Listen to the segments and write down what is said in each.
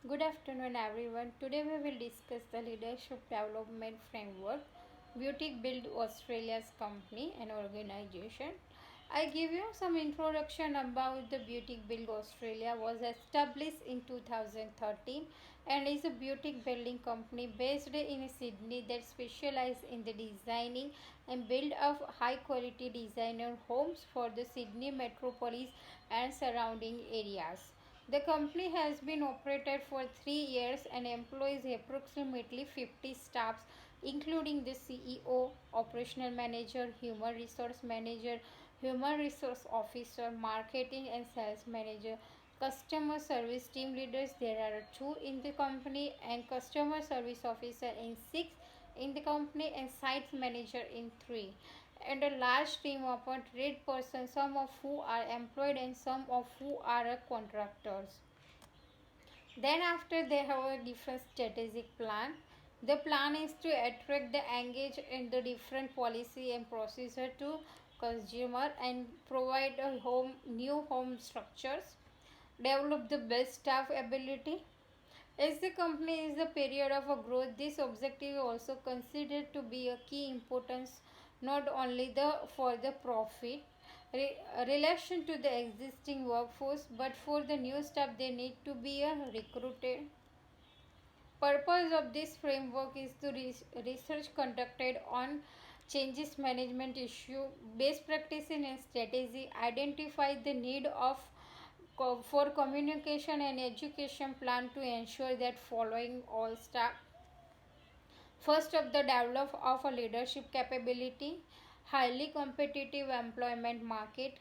Good afternoon, everyone. Today we will discuss the leadership development framework. Beauty Build Australia's company and organization. I give you some introduction about the Beauty Build Australia was established in 2013 and is a beauty building company based in Sydney that specializes in the designing and build of high quality designer homes for the Sydney metropolis and surrounding areas. The company has been operated for 3 years and employs approximately 50 staffs, including the CEO, operational manager, human resource officer, marketing and sales manager, customer service team leaders. There are two in the company, and customer service officer in six in the company, and site manager in three, and a large team of 100 persons, some of who are employed and some of who are contractors. Then after they have a different strategic plan. The plan is to attract the engage in the different policy and procedure to consumer and provide a new home structures, develop the best staff ability. As the company is a period of a growth, this objective is also considered to be a key importance not only for the profit relation to the existing workforce, but for the new staff they need to be recruited. Purpose of this framework is to research conducted on changes management issue, best practice and strategy, identify the need of for communication and education plan to ensure that following all staff. First of the develop of a leadership capability, highly competitive employment market,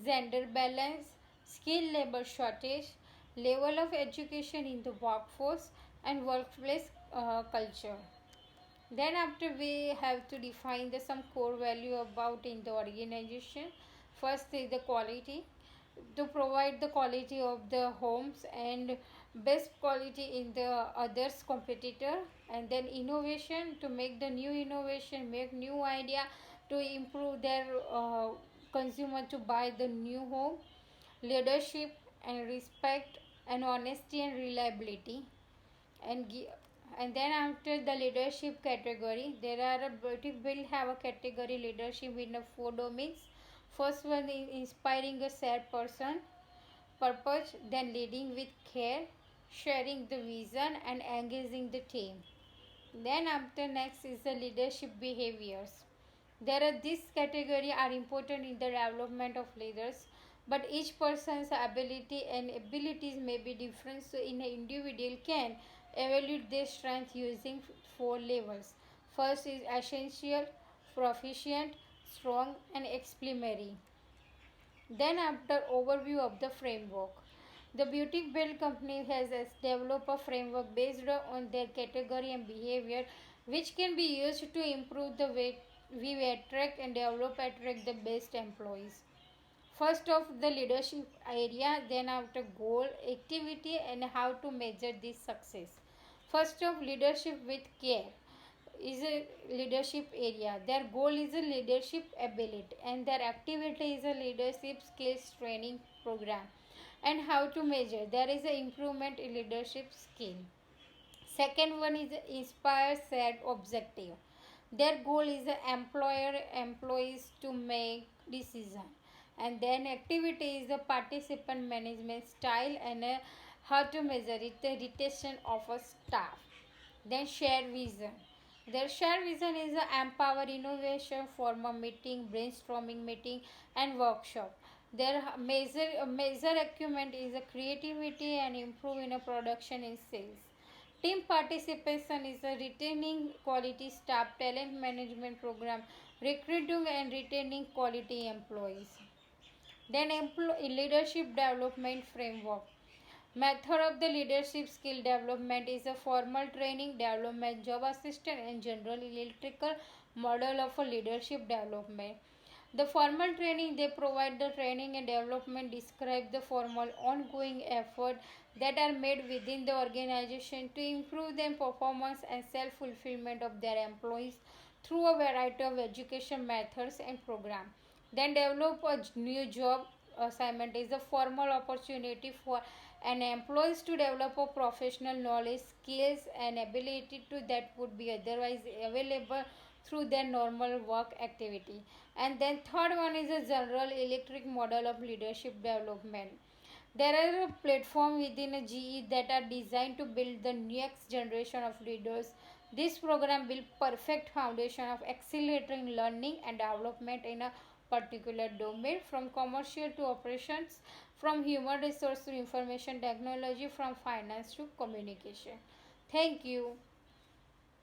gender balance, skill labor shortage, level of education in the workforce, and workplace culture. Then after we have to define the some core value about in the organization. First is the quality, to provide the quality of the homes and best quality in the others competitor, and then innovation, to make the new innovation, make new idea to improve their consumer to buy the new home. Leadership and respect and honesty and reliability, and and then after the leadership category, there are a will have a category leadership in the four domains. First one is inspiring a sad person purpose, then leading with care, sharing the vision and engaging the team. Then after next is the leadership behaviors. There are this category are important in the development of leaders, but each person's ability and abilities may be different, so in an individual can evaluate their strength using four levels. First is essential, proficient, strong and exemplary. Then after overview of the framework, the Beauty Build company has developed a framework based on their category and behavior, which can be used to improve the way we attract the best employees. First of the leadership area, then after goal, activity and how to measure this success. First of leadership with care is a leadership area. Their goal is a leadership ability and their activity is a leadership skills training program. And how to measure? There is an improvement in leadership skill. Second one is inspire set objective. Their goal is the employer employees to make decision. And then activity is the participant management style and how to measure it, the retention of a staff. Then share vision. Their share vision is the empower innovation, form a meeting, brainstorming meeting, and workshop. Their measure acumen is a creativity and improve in a production in sales. Team participation is a retaining quality staff, talent management program, recruiting and retaining quality employees. Then leadership development framework. Method of the leadership skill development is a formal training, development, job assistant and general electrical model of a leadership development. The formal training, they provide the training and development, describe the formal ongoing effort that are made within the organization to improve their performance and self-fulfillment of their employees through a variety of education methods and programs. Then develop a new job assignment is a formal opportunity for and employees to develop a professional knowledge, skills, and ability to that would be otherwise available through their normal work activity. And then third one is a general electric model of leadership development. There are a platform within a GE that are designed to build the next generation of leaders. This program will perfect foundation of accelerating learning and development in a particular domain, from commercial to operations, from human resource to information technology, from finance to communication. Thank you.